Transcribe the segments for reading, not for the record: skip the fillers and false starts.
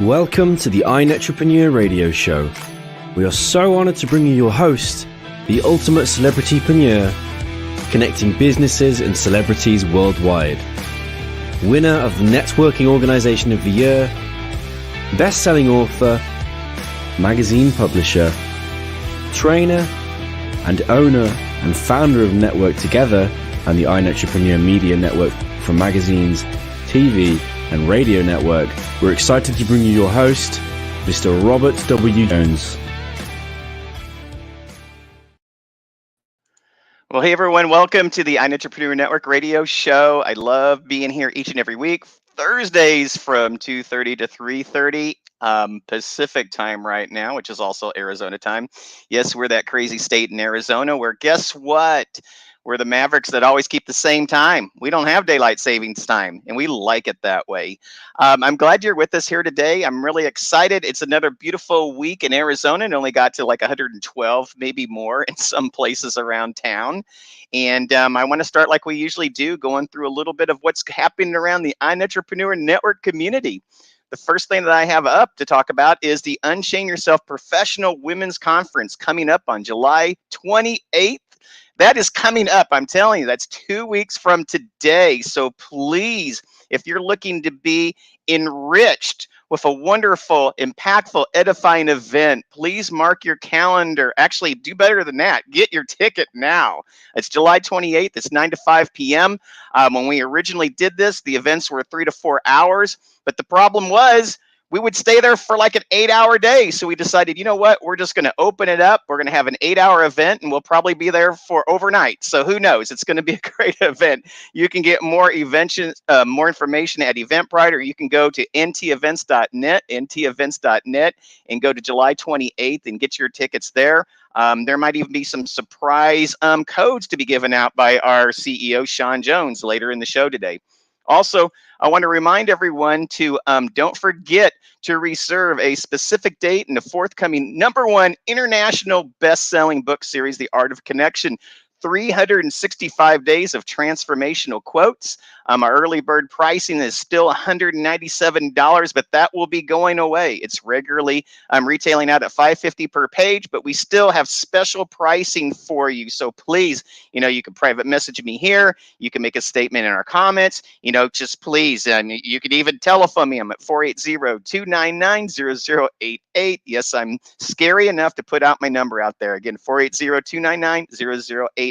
Welcome to the iNETrepreneur radio show. We are so honored to bring you your host, the ultimate celebritypreneur, connecting businesses and celebrities worldwide. Winner of the Networking Organization of the Year, best-selling author, magazine publisher, trainer, and owner and founder of Network Together and the iNETrepreneur Media Network from magazines, TV, and radio network. We're excited to bring you your host, Mr. Robert W. Jones. Well, hey everyone, welcome to the iNETrepreneur Network radio show. I love being here each and every week, Thursdays from 2:30 to 3:30 Pacific time right now, which is also Arizona time. Yes, we're that crazy state in Arizona where guess what? We're the Mavericks that always keep the same time. We don't have daylight savings time, and we like it that way. I'm glad you're with us here today. I'm really excited. It's another beautiful week in Arizona. It only got to like 112, maybe more in some places around town. And I want to start like we usually do, going through a little bit of what's happening around the iNETrepreneur Network community. The first thing that I have up to talk about is the Unchain Yourself Professional Women's Conference coming up on July 28th. That is coming up. I'm telling you, that's 2 weeks from today. So please, if you're looking to be enriched with a wonderful, impactful, edifying event, please mark your calendar. Actually, do better than that. Get your ticket now. It's July 28th. It's 9 to 5 p.m. When we originally did this, the events were 3 to 4 hours. But the problem was, we would stay there for like an 8-hour day. So we decided, you know what, we're just going to open it up. We're going to have an 8-hour event and we'll probably be there for overnight. So who knows? It's going to be a great event. You can get more information at Eventbrite, or you can go to ntevents.net, and go to July 28th and get your tickets there. There might even be some surprise codes to be given out by our CEO, Shawn Jones, later in the show today. Also, I want to remind everyone to don't forget to reserve a specific date in the forthcoming #1 international best-selling book series, The Art of Connection. 365 days of transformational quotes. Our early bird pricing is still $197, but that will be going away. It's regularly retailing out at $550 per page, but we still have special pricing for you. So please, you can private message me here. You can make a statement in our comments. Just please, and you can even telephone me. I'm at 480-299-0088. Yes, I'm scary enough to put out my number out there. Again, 480-299-0088.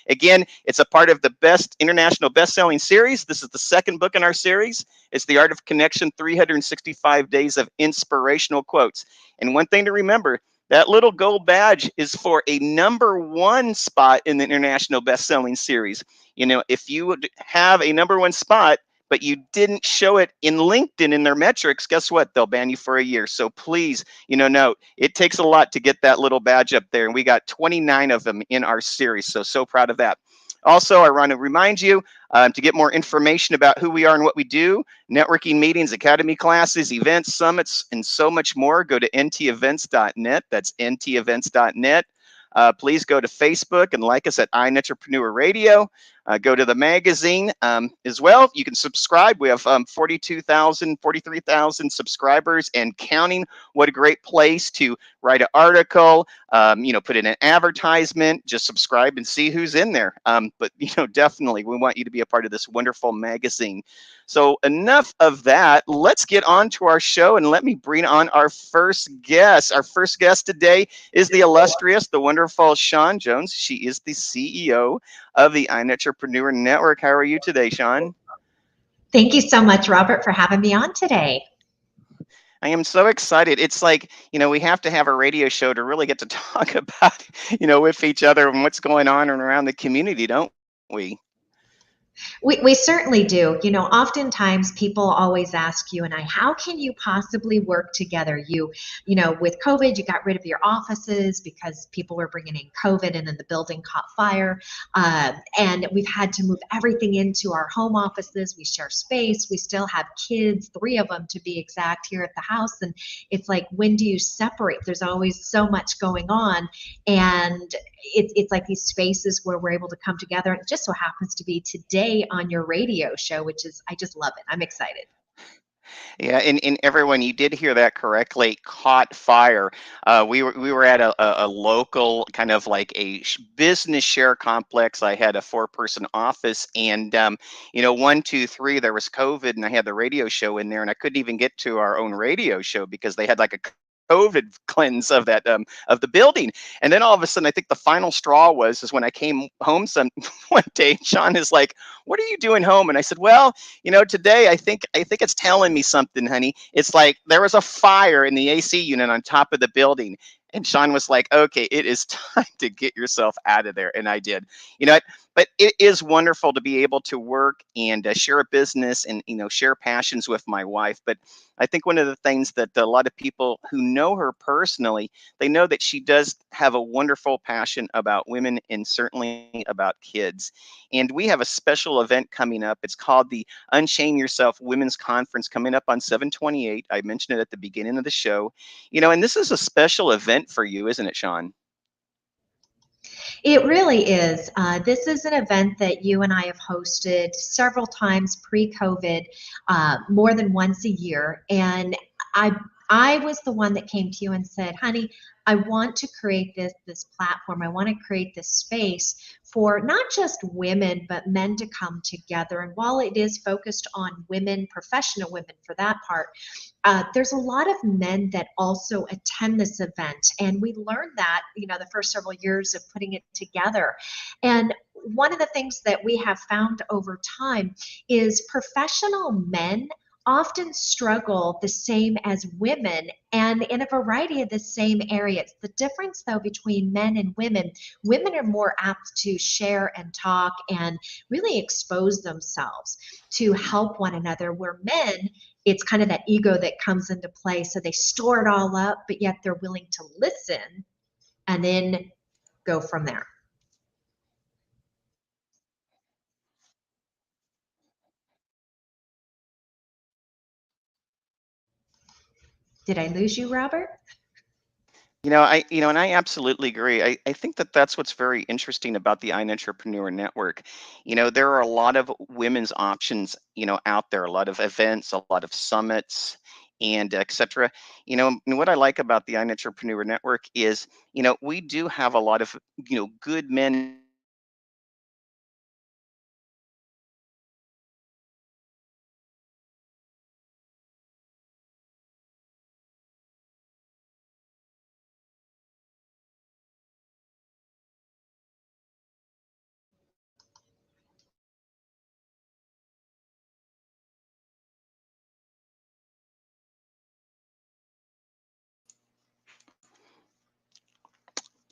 Again, it's a part of the international best-selling series. This is the second book in our series. It's The Art of Connection, 365 Days of Inspirational Quotes. And one thing to remember, that little gold badge is for a #1 spot in the international best-selling series. If you have a #1 spot, but you didn't show it in LinkedIn in their metrics, guess what? They'll ban you for a year. So please, note, it takes a lot to get that little badge up there. And we got 29 of them in our series. So proud of that. Also, I want to remind you to get more information about who we are and what we do, networking meetings, academy classes, events, summits, and so much more, go to ntevents.net. That's ntevents.net. Please go to Facebook and like us at iNETrepreneur Radio. Go to the magazine as well. You can subscribe. We have 43,000 subscribers and counting. What a great place to write an article, put in an advertisement, just subscribe and see who's in there. But definitely we want you to be a part of this wonderful magazine. So enough of that. Let's get on to our show and let me bring on our first guest. Our first guest today is the illustrious, the wonderful Shawn Jones. She is the CEO of the iNETrepreneur Network. How are you today, Shawn? Thank you so much, Robert, for having me on today. I am so excited. It's like, we have to have a radio show to really get to talk about, with each other and what's going on around the community, don't we? We certainly do. Oftentimes people always ask you and I, how can you possibly work together? With COVID, you got rid of your offices because people were bringing in COVID and then the building caught fire. And we've had to move everything into our home offices. We share space. We still have kids, 3 of them to be exact, here at the house. And it's like, when do you separate? There's always so much going on. And it's like these spaces where we're able to come together. And it just so happens to be today on your radio show, which is, I just love it. I'm excited. Yeah, and everyone, you did hear that correctly. Caught fire. We were at a local kind of like a business share complex. I had a 4-person office, and 1, 2, 3, there was COVID, and I had the radio show in there, and I couldn't even get to our own radio show because they had like a COVID cleanse of that of the building. And then all of a sudden, I think the final straw was when I came home some one day. Sean is like, "What are you doing home?" And I said, "Well, today I think it's telling me something, honey. It's like there was a fire in the AC unit on top of the building." And Sean was like, "Okay, it is time to get yourself out of there." And I did. But it is wonderful to be able to work and share a business and share passions with my wife. But I think one of the things that a lot of people who know her personally, they know that she does have a wonderful passion about women and certainly about kids. And we have a special event coming up. It's called the Unchain Yourself Women's Conference, coming up on 7/28. I mentioned it at the beginning of the show. And this is a special event for you, isn't it, Sean? It really is. This is an event that you and I have hosted several times pre-COVID, more than once a year. And I I was the one that came to you and said, honey, I want to create this platform. I want to create this space for not just women, but men to come together. And while it is focused on women, professional women for that part, there's a lot of men that also attend this event. And we learned that, the first several years of putting it together. And one of the things that we have found over time is professional men often struggle the same as women and in a variety of the same areas. The difference, though, between men and women are more apt to share and talk and really expose themselves to help one another, where men, it's kind of that ego that comes into play. So they store it all up, but yet they're willing to listen and then go from there. Did I lose you, Robert? And I absolutely agree. I think that that's what's very interesting about the iNETrepreneur network. There are a lot of women's options, out there, a lot of events, a lot of summits, and et cetera. And what I like about the iNETrepreneur network is, we do have a lot of, good men.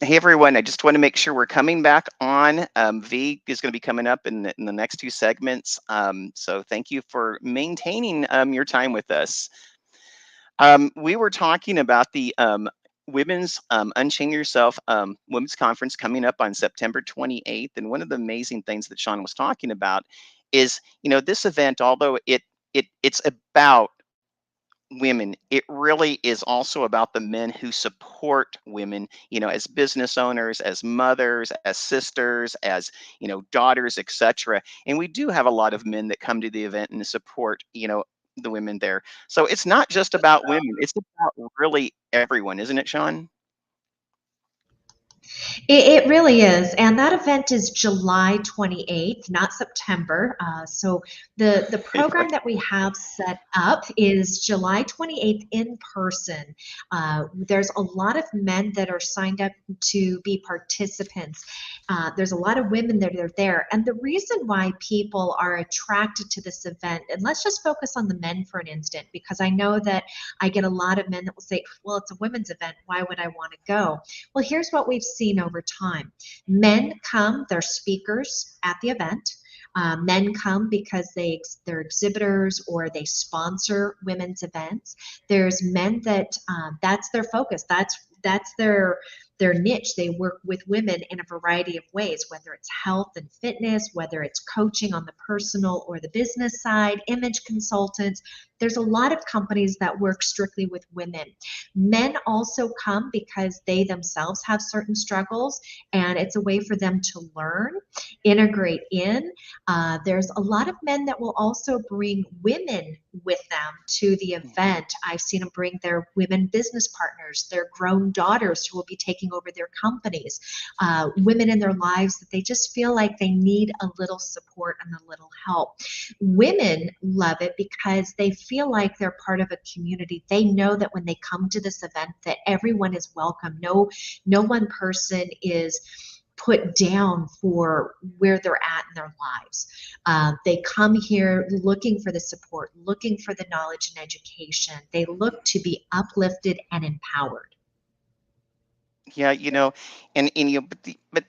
Hey everyone, I just want to make sure we're coming back on. V is going to be coming up in the next 2 segments. So thank you for maintaining your time with us. We were talking about the Women's Unchain Yourself Women's Conference coming up on September 28th. And one of the amazing things that Sean was talking about is, this event, although it's about women, it really is also about the men who support women, as business owners, as mothers, as sisters, as, daughters, etc. And we do have a lot of men that come to the event and support, the women there. So it's not just about women, it's about really everyone, isn't it, Sean? It really is. And that event is July 28th, not September. So the program Right. that we have set up is July 28th in person. There's a lot of men that are signed up to be participants. There's a lot of women that are there. And the reason why people are attracted to this event, and let's just focus on the men for an instant, because I know that I get a lot of men that will say, well, it's a women's event. Why would I want to go? Well, here's what we've seen over time. Men come, they're speakers at the event. Men come because they're exhibitors or they sponsor women's events. There's men that that's their focus. That's their their niche. They work with women in a variety of ways, whether it's health and fitness, whether it's coaching on the personal or the business side, image consultants. There's a lot of companies that work strictly with women. Men also come because they themselves have certain struggles, and it's a way for them to learn, integrate in. There's a lot of men that will also bring women with them to the event. I've seen them bring their women business partners, their grown daughters who will be taking over their companies, women in their lives that they just feel like they need a little support and a little help. Women love it because they feel like they're part of a community. They know that when they come to this event that everyone is welcome. No one person is put down for where they're at in their lives. They come here looking for the support, looking for the knowledge and education. They look to be uplifted and empowered. Yeah, and but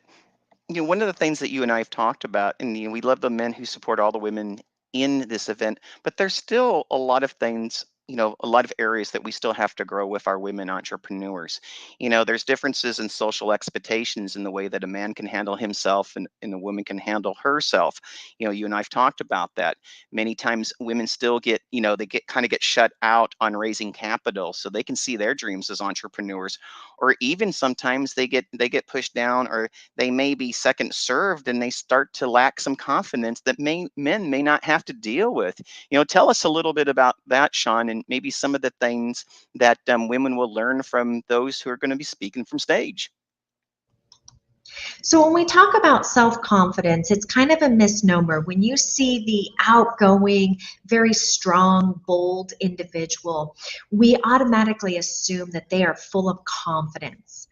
one of the things that you and I have talked about, and we love the men who support all the women in this event, but there's still a lot of things, a lot of areas that we still have to grow with our women entrepreneurs. There's differences in social expectations in the way that a man can handle himself and a woman can handle herself. You and I've talked about that. Many times women still get, they get shut out on raising capital so they can see their dreams as entrepreneurs, or even sometimes they get pushed down, or they may be second served and they start to lack some confidence that men may not have to deal with. Tell us a little bit about that, Shawn, and maybe some of the things that women will learn from those who are going to be speaking from stage. So when we talk about self-confidence, it's kind of a misnomer. When you see the outgoing, very strong, bold individual, we automatically assume that they are full of confidence.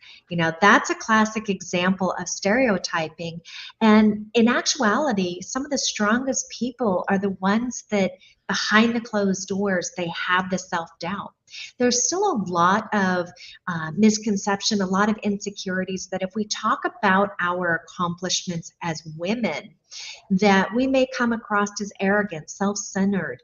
That's a classic example of stereotyping. And in actuality, some of the strongest people are the ones that behind the closed doors, they have the self-doubt. There's still a lot of misconception, a lot of insecurities that if we talk about our accomplishments as women, that we may come across as arrogant, self-centered,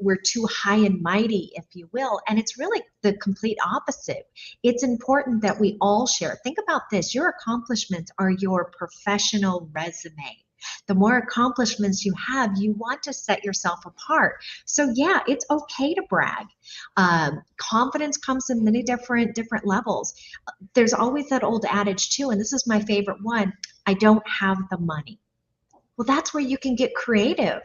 we're too high and mighty, if you will, and it's really the complete opposite. It's important that we all share. Think about this. Your accomplishments are your professional resume. The more accomplishments you have, you want to set yourself apart. So yeah, it's okay to brag. Confidence comes in many different levels. There's always that old adage too, and this is my favorite one, I don't have the money. Well, that's where you can get creative.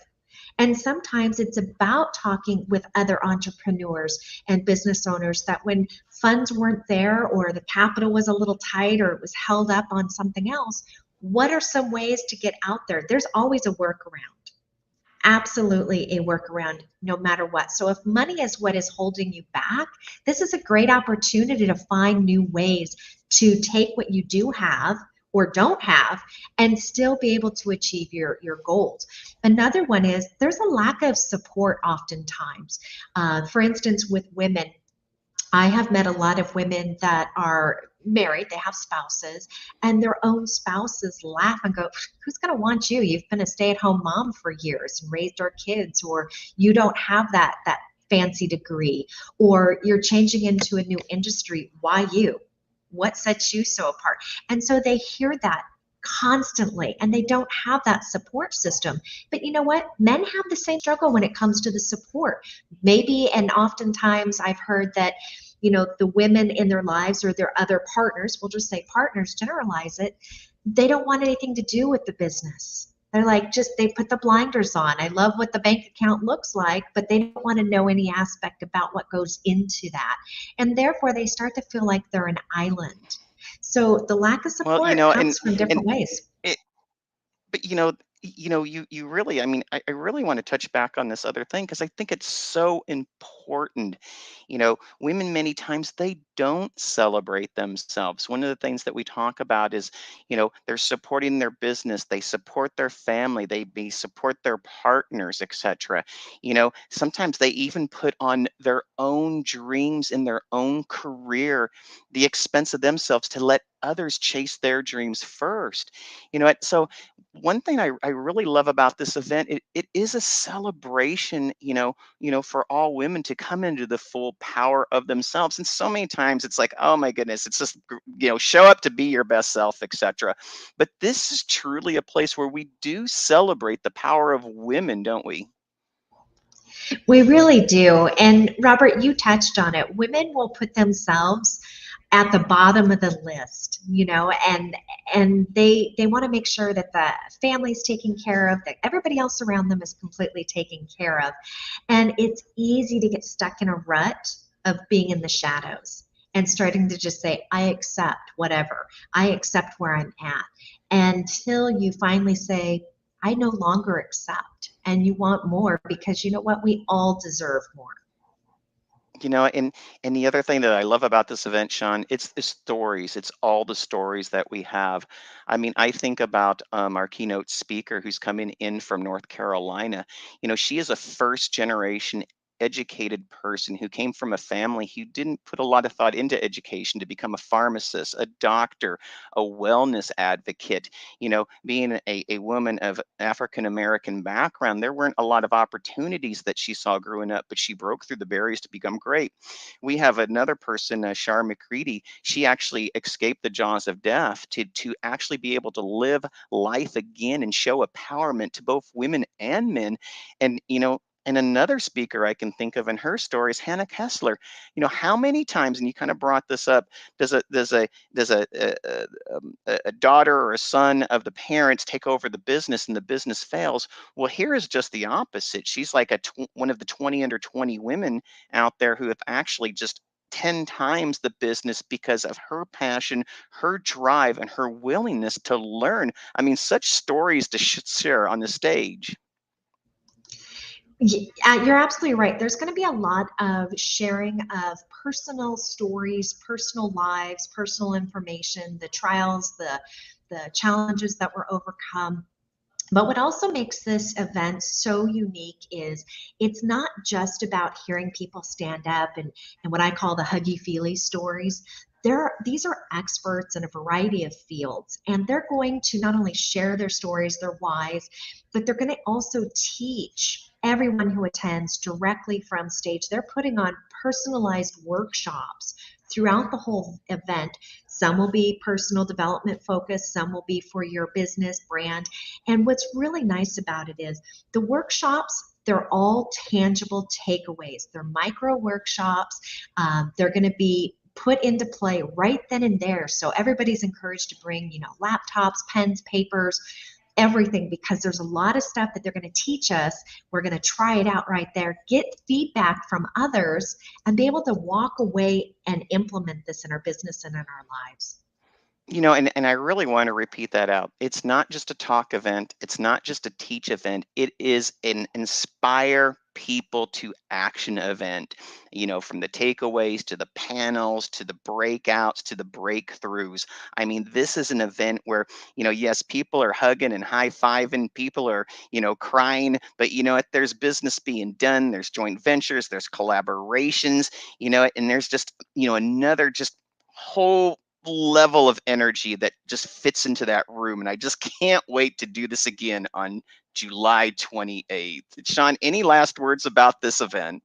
And sometimes it's about talking with other entrepreneurs and business owners that when funds weren't there or the capital was a little tight or it was held up on something else, what are some ways to get out there? There's always a workaround. Absolutely a workaround, no matter what. So if money is what is holding you back, this is a great opportunity to find new ways to take what you do have or don't have and still be able to achieve your goals. Another one is there's a lack of support oftentimes. For instance, with women, I have met a lot of women that are married, they have spouses, and their own spouses laugh and go, who's going to want you? You've been a stay-at-home mom for years and raised our kids, or you don't have that fancy degree, or you're changing into a new industry. Why you? What sets you so apart? And so they hear that constantly and they don't have that support system. But you know what? Men have the same struggle when it comes to the support. Maybe, and oftentimes I've heard that, the women in their lives or their other partners, we'll just say partners, generalize it, they don't want anything to do with the business. They're like, they put the blinders on. I love what the bank account looks like, but they don't want to know any aspect about what goes into that. And therefore they start to feel like they're an island. So the lack of Well, support comes from and different ways. it, but you really, I really want to touch back on this other thing because I think it's so important. Women many times they don't celebrate themselves. One of the things that we talk about is, they're supporting their business, they support their family, they support their partners, etc. Sometimes they even put on their own dreams in their own career, the expense of themselves to let others chase their dreams first. So one thing I really love about this event, it is a celebration, for all women to come into the full power of themselves. And so many times it's like, oh my goodness, it's just, show up to be your best self, etc. But this is truly a place where we do celebrate the power of women, don't we? We really do. And Robert, you touched on it. Women will put themselves at the bottom of the list, and they want to make sure that the family's taken care of, that everybody else around them is completely taken care of. And it's easy to get stuck in a rut of being in the shadows and starting to just say, I accept whatever. I accept where I'm at. Until you finally say, I no longer accept, and you want more, because you know what? We all deserve more. And the other thing that I love about this event, Shawn, it's the stories. It's all the stories that we have. I mean, I think about our keynote speaker who's coming in from North Carolina. She is a first generation educated person who came from a family who didn't put a lot of thought into education to become a pharmacist, a doctor, a wellness advocate. Being a woman of African American background, there weren't a lot of opportunities that she saw growing up, but she broke through the barriers to become great. We have another person, Shar McCready. She actually escaped the jaws of death to actually be able to live life again and show empowerment to both women and men. And another speaker I can think of in her story is Hannah Kessler. How many times, and you kind of brought this up, does a daughter or a son of the parents take over the business and the business fails? Well, here is just the opposite. She's like one of the 20 under 20 women out there who have actually just 10 times the business because of her passion, her drive, and her willingness to learn. I mean, such stories to share on the stage. You're absolutely right. There's going to be a lot of sharing of personal stories, personal lives, personal information, the trials, the challenges that were overcome. But what also makes this event so unique is it's not just about hearing people stand up and what I call the huggy-feely stories. These are experts in a variety of fields, and they're going to not only share their stories, their whys, but they're going to also teach everyone who attends directly from stage. They're putting on personalized workshops throughout the whole event. Some will be personal development focused, some will be for your business brand. And what's really nice about it is the workshops, they're all tangible takeaways. They're micro workshops. They're going to be put into play right then and there. So everybody's encouraged to bring, laptops, pens, papers, everything, because there's a lot of stuff that they're going to teach us. We're going to try it out right there, get feedback from others, and be able to walk away and implement this in our business and in our lives. And I really want to repeat that out. It's not just a talk event. It's not just a teach event. It is an inspire people to action event, from the takeaways to the panels, to the breakouts, to the breakthroughs. I mean, this is an event where, yes, people are hugging and high-fiving, people are, crying, but there's business being done, there's joint ventures, there's collaborations, and there's just, another just whole level of energy that just fits into that room. And I just can't wait to do this again on July 28th. Shawn, any last words about this event?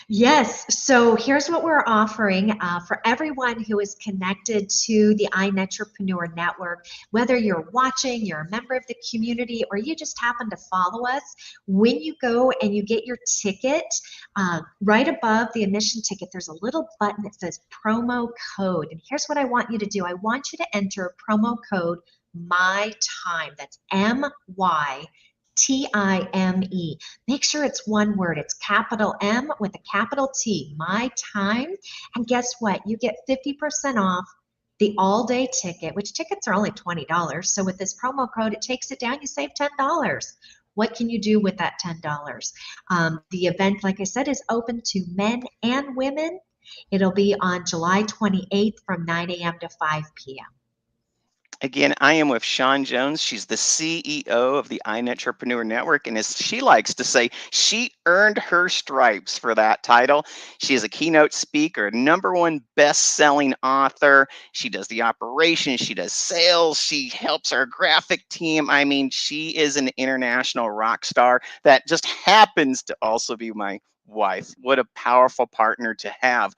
Yes, so here's what we're offering for everyone who is connected to the iNETrepreneur network, whether you're watching, you're a member of the community, or you just happen to follow us. When you go and you get your ticket, right above the admission ticket, there's a little button that says promo code. And here's what I want you to do. I want you to enter promo code MYTIME. That's MYTIME. Make sure it's one word. It's capital M with a capital T, My Time. And guess what? You get 50% off the all-day ticket, which tickets are only $20. So with this promo code, it takes it down. You save $10. What can you do with that $10? The event, like I said, is open to men and women. It'll be on July 28th from 9 a.m. to 5 p.m. Again, I am with Shawn Jones. She's the CEO of the iNETrepreneur Network. And as she likes to say, she earned her stripes for that title. She is a keynote speaker, #1 best-selling author. She does the operations, she does sales, she helps our graphic team. I mean, she is an international rock star that just happens to also be my wife. What a powerful partner to have.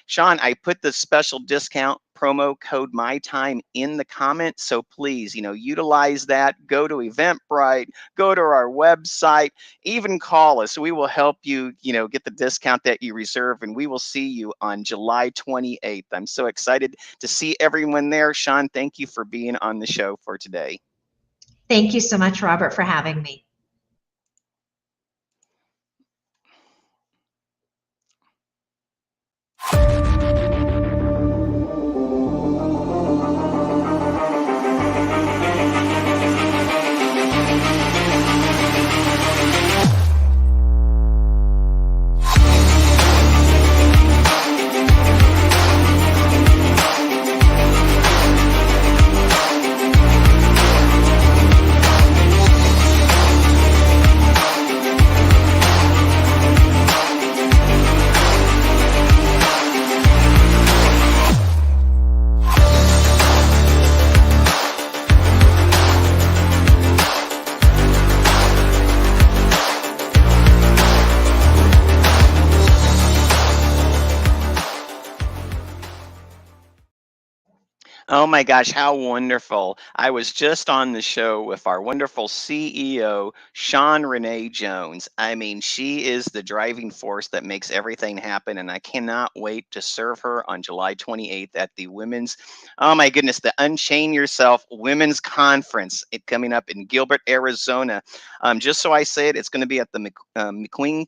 Shawn, I put the special discount promo code my time in the comments, so please, utilize that. Go to Eventbrite, go to our website, even call us. We will help you, get the discount that you reserve, and we will see you on July 28th. I'm so excited to see everyone there. Shawn, thank you for being on the show for today. Thank you so much, Robert, for having me. Oh my gosh, how wonderful. I was just on the show with our wonderful CEO, Shawn Renee Jones. I mean, she is the driving force that makes everything happen, and I cannot wait to serve her on July 28th at the oh my goodness, the Unchain Yourself Women's Conference coming up in Gilbert, Arizona. Just so I say it, it's going to be at the McQueen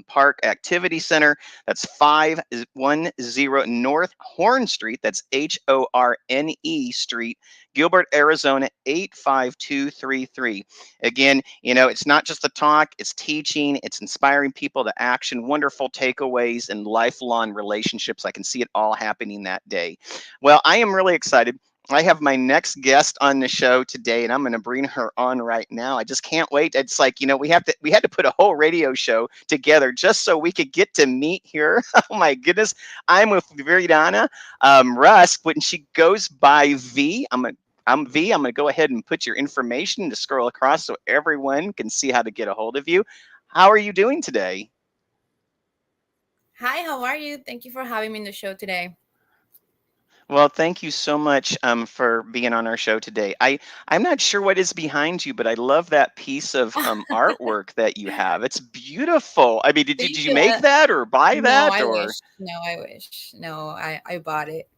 Park Activity Center. That's 510 North Horn Street. That's HORNE Street, Gilbert, Arizona, 85233. Again, it's not just the talk, it's teaching, it's inspiring people to action, wonderful takeaways, and lifelong relationships. I can see it all happening that day. Well, I am really excited. I have my next guest on the show today, and I'm going to bring her on right now. I just can't wait. It's like, we had to put a whole radio show together just so we could get to meet here. Oh my goodness. I'm with Viridiana, Rusk. When she goes by V, I'm V. I'm going to go ahead and put your information to scroll across so everyone can see how to get a hold of you. How are you doing today? Hi, how are you? Thank you for having me in the show today. Well, thank you so much for being on our show today. I'm not sure what is behind you, but I love that piece of artwork that you have. It's beautiful. I mean, did Thank you you. make that or buy No, that I or? wish. No, I wish. No, I bought it.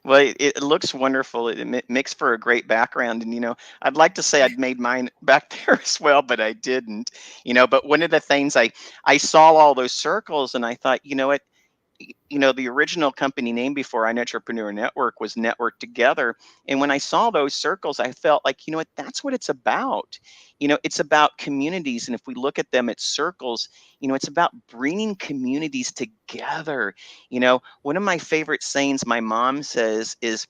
Well, it looks wonderful. It makes for a great background, and I'd like to say I'd made mine back there as well, but I didn't. But one of the things I saw all those circles, and I thought, what, the original company name before iNETrepreneur Network was Network Together. And when I saw those circles, I felt like, what, that's what it's about. It's about communities. And if we look at them at circles, it's about bringing communities together. One of my favorite sayings my mom says is,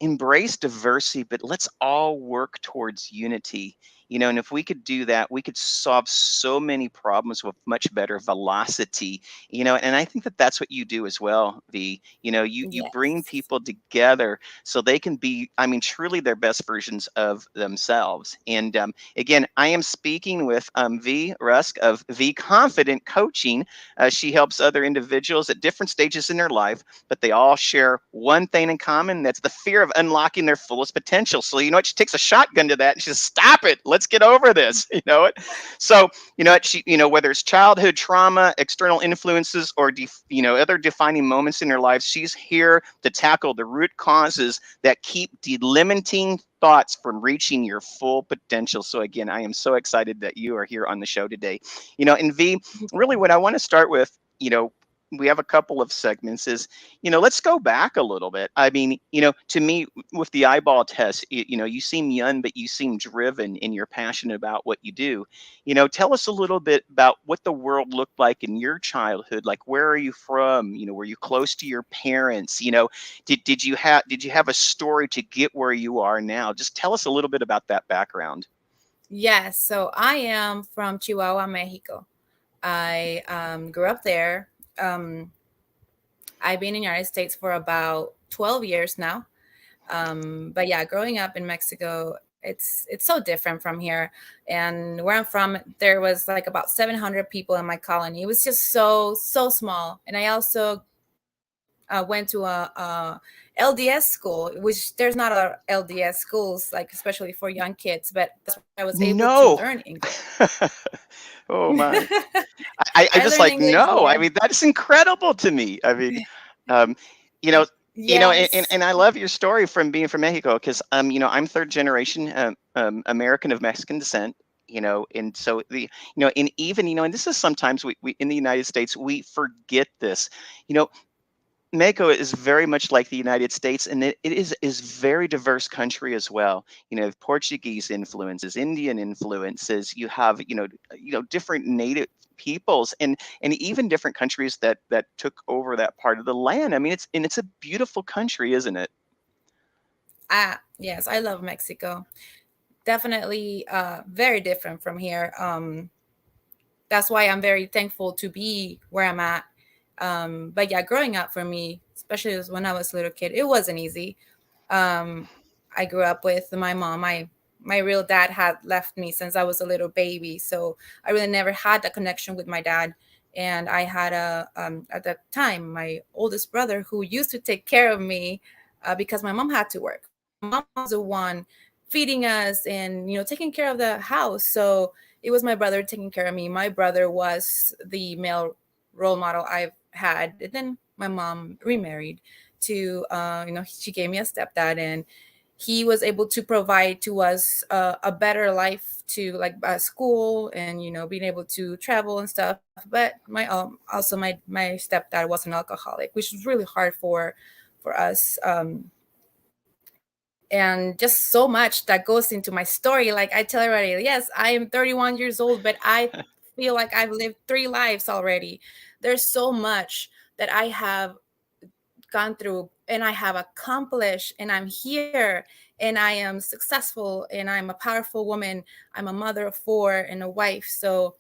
embrace diversity, but let's all work towards unity. And if we could do that, we could solve so many problems with much better velocity. And I think that that's what you do as well, V. You bring Yes. people together so they can be, I mean, truly their best versions of themselves. And again, I am speaking with V Rusk of V Confident Coaching. She helps other individuals at different stages in their life, but they all share one thing in common. That's the fear of unlocking their fullest potential. So, she takes a shotgun to that and she says, stop it. Let's get over this. So, whether it's childhood trauma, external influences, or other defining moments in their lives, she's here to tackle the root causes that keep delimiting thoughts from reaching your full potential. So again, I am so excited that you are here on the show today. And V, really what I want to start with, we have a couple of segments is, let's go back a little bit. I mean, to me, with the eyeball test, you seem young, but you seem driven and you're passionate about what you do. Tell us a little bit about what the world looked like in your childhood. Like, where are you from? Were you close to your parents? Did you have a story to get where you are now? Just tell us a little bit about that background. Yes, so I am from Chihuahua, Mexico. I grew up there. I've been in the United States for about 12 years now. But yeah, growing up in Mexico, it's so different from here. And where I'm from, there was like about 700 people in my colony. It was just so small. And I also went to a LDS school, which there's not a LDS schools, like especially for young kids, but that's where I was able to No. learn English. Oh my. I I just learned like, English no, I there. mean, that's incredible to me. I mean, um, you know, Yes. and I love your story from being from Mexico because, I'm third generation American of Mexican descent, and so and even, and this is sometimes we in the United States, we forget this, you know, Mexico is very much like the United States, and it is very diverse country as well. Portuguese influences, Indian influences. You have different native peoples, and even different countries that took over that part of the land. I mean, it's a beautiful country, isn't it? Yes, I love Mexico. Definitely very different from here. That's why I'm very thankful to be where I'm at. But yeah, growing up for me, especially when I was a little kid, it wasn't easy. Um, I grew up with my mom. My real dad had left me since I was a little baby, so I really never had that connection with my dad. And I had at that time my oldest brother who used to take care of me because my mom had to work. My mom was the one feeding us and taking care of the house. So it was my brother taking care of me. My brother was the male role model I've had. And then my mom remarried to, she gave me a stepdad, and he was able to provide to us a better life, to like school and being able to travel and stuff. But my also my stepdad was an alcoholic, which was really hard for us. And just so much that goes into my story. Like I tell everybody, yes, I am 31 years old, but I feel like I've lived 3 lives already. There's so much that I have gone through and I have accomplished, and I'm here and I am successful and I'm a powerful woman. I'm a mother of 4 and a wife. So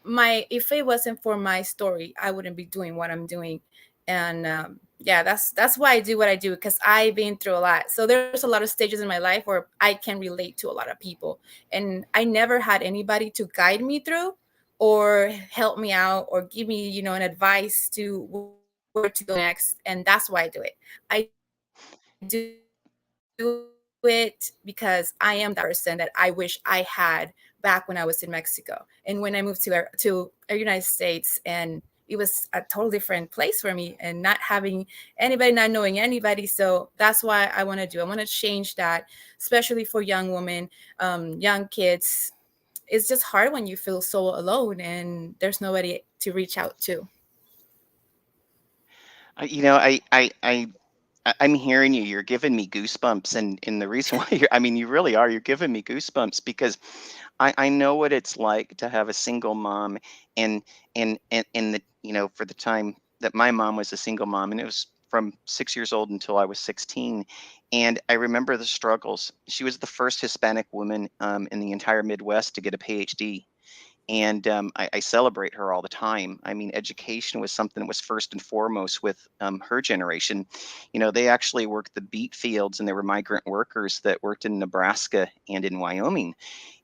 my if it wasn't for my story, I wouldn't be doing what I'm doing. And yeah, that's why I do what I do, because I've been through a lot. So there's a lot of stages in my life where I can relate to a lot of people, and I never had anybody to guide me through or help me out or give me an advice to where to go next. And that's why I do it. I do it because I am that person that I wish I had back when I was in Mexico and when I moved to the United States. And it was a totally different place for me, and not having anybody, not knowing anybody. So that's why I want to do. I want to change that, especially for young women, young kids. It's just hard when you feel so alone and there's nobody to reach out to. You know, I'm hearing you. You're giving me goosebumps, and the reason why I mean, you really are. You're giving me goosebumps because I know what it's like to have a single mom, and and the for the time that my mom was a single mom, and it was from 6 years old until I was 16, and I remember the struggles. She was the first Hispanic woman in the entire Midwest to get a PhD. And I celebrate her all the time. I mean, education was something that was first and foremost with her generation. They actually worked the beet fields, and there were migrant workers that worked in Nebraska and in Wyoming.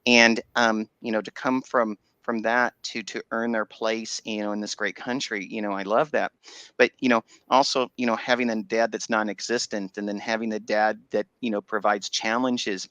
And to come from that to earn their place, in this great country, I love that. But also, having a dad that's non-existent, and then having a dad that provides challenges,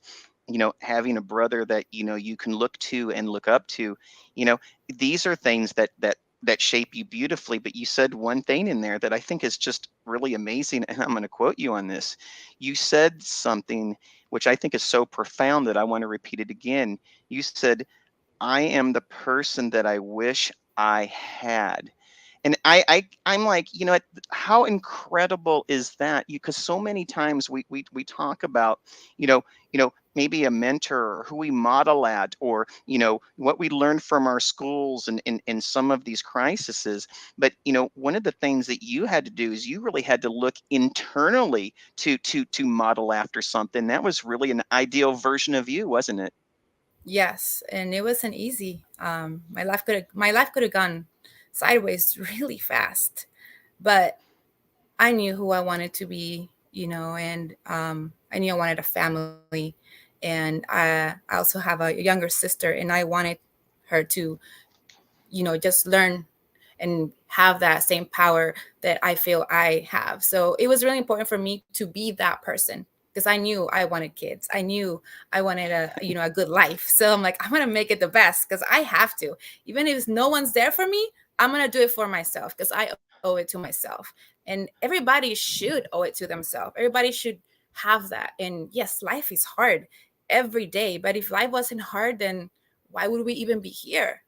having a brother that you can look to and look up to, you know these are things that shape you beautifully. But you said one thing in there that I think is just really amazing, and I'm going to quote you on this. You said something which I think is so profound that I want to repeat it again. You said, I am the person that I wish I had. And I'm like, how incredible is that? Because so many times we talk about, maybe a mentor or who we model at, or, what we learned from our schools and in some of these crises. But, one of the things that you had to do is you really had to look internally to model after something. That was really an ideal version of you, wasn't it? Yes, and it wasn't easy. My life could have gone sideways really fast, but I knew who I wanted to be, and I knew I wanted a family, and I also have a younger sister, and I wanted her to, just learn and have that same power that I feel I have. So it was really important for me to be that person because I knew I wanted kids. I knew I wanted a good life. So I'm like, I'm gonna make it the best because I have to. Even if no one's there for me, I'm gonna do it for myself because I owe it to myself. And everybody should owe it to themselves. Everybody should have that. And yes, life is hard every day. But if life wasn't hard, then why would we even be here?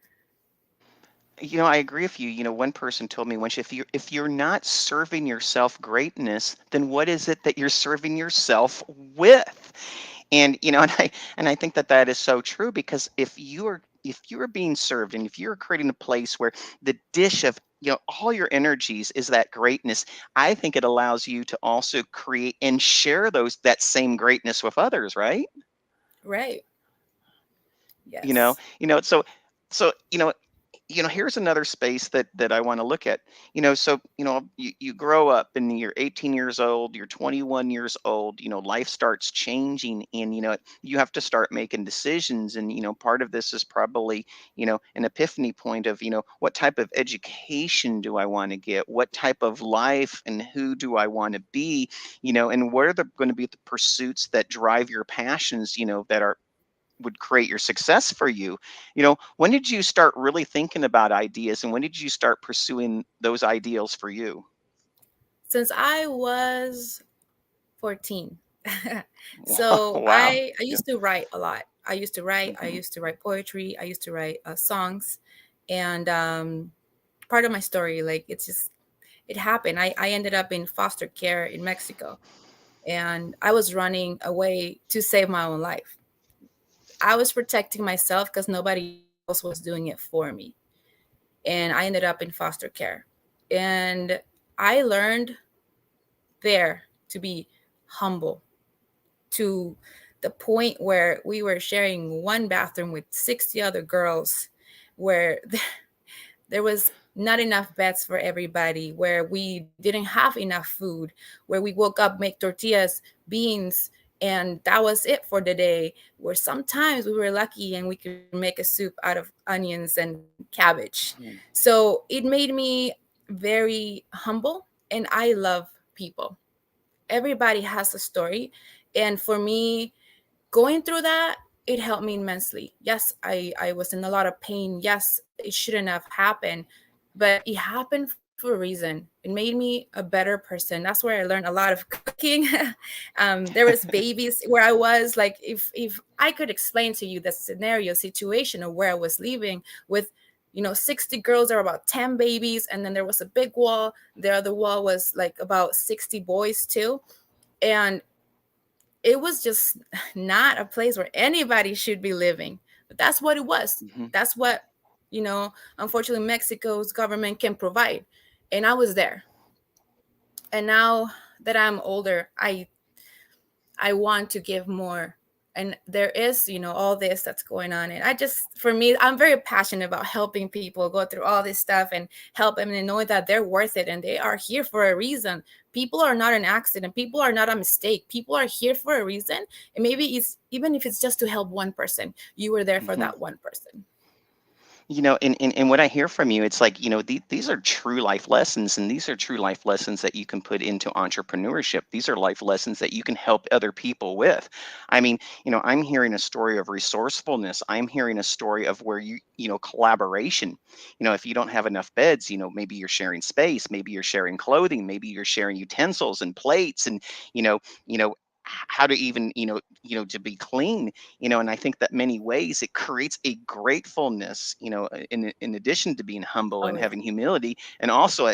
I agree with you. One person told me once, if you're not serving yourself greatness, then what is it that you're serving yourself with? And and I think that that is so true, because if you are being served, and if you're creating a place where the dish of all your energies is that greatness, I think it allows you to also create and share that same greatness with others, right? Right. you know Yes. so here's another space that I want to look at. So you grow up and you're 18 years old, you're 21 years old. Life starts changing, and you have to start making decisions. And part of this is probably an epiphany point of what type of education do I want to get, what type of life, and who do I want to be, and what are going to be the pursuits that drive your passions, that are would create your success for you. When did you start really thinking about ideas, and when did you start pursuing those ideals for you? Since I was 14. So Wow. I Yeah. used to write a lot. I Hmm. used to write poetry. I used to write songs. And part of my story, like it happened. I ended up in foster care in Mexico, and I was running away to save my own life. I was protecting myself because nobody else was doing it for me. And I ended up in foster care. And I learned there to be humble, to the point where we were sharing one bathroom with 60 other girls, where there was not enough beds for everybody, where we didn't have enough food, where we woke up, make tortillas, beans, and that was it for the day. Where sometimes we were lucky and we could make a soup out of onions and cabbage. So it made me very humble, and I love people. Everybody has a story. And for me, going through that, it helped me immensely. Yes, I was in a lot of pain. Yes, it shouldn't have happened, but it happened for a reason. It made me a better person. That's where I learned a lot of cooking. There was babies where I was like, if I could explain to you the scenario situation of where I was living with 60 girls, there were about 10 babies, and then there was a big wall. The other wall was like about 60 boys too. And it was just not a place where anybody should be living. But that's what it was. Hmm. That's what, unfortunately, Mexico's government can provide. And I was there. And now that I'm older, I want to give more. And there is, all this that's going on. And for me, I'm very passionate about helping people go through all this stuff and help them and know that they're worth it and they are here for a reason. People are not an accident. People are not a mistake. People are here for a reason. And maybe it's even if it's just to help one person, you were there for Hmm. that one person. And what I hear from you, it's like, these are true life lessons, and these are true life lessons that you can put into entrepreneurship. These are life lessons that you can help other people with. I mean, I'm hearing a story of resourcefulness. I'm hearing a story of where collaboration. If you don't have enough beds, maybe you're sharing space, maybe you're sharing clothing, maybe you're sharing utensils and plates, and, you know, how to even, to be clean, and I think that many ways it creates a gratefulness, in addition to being humble Oh and yeah. having humility, and also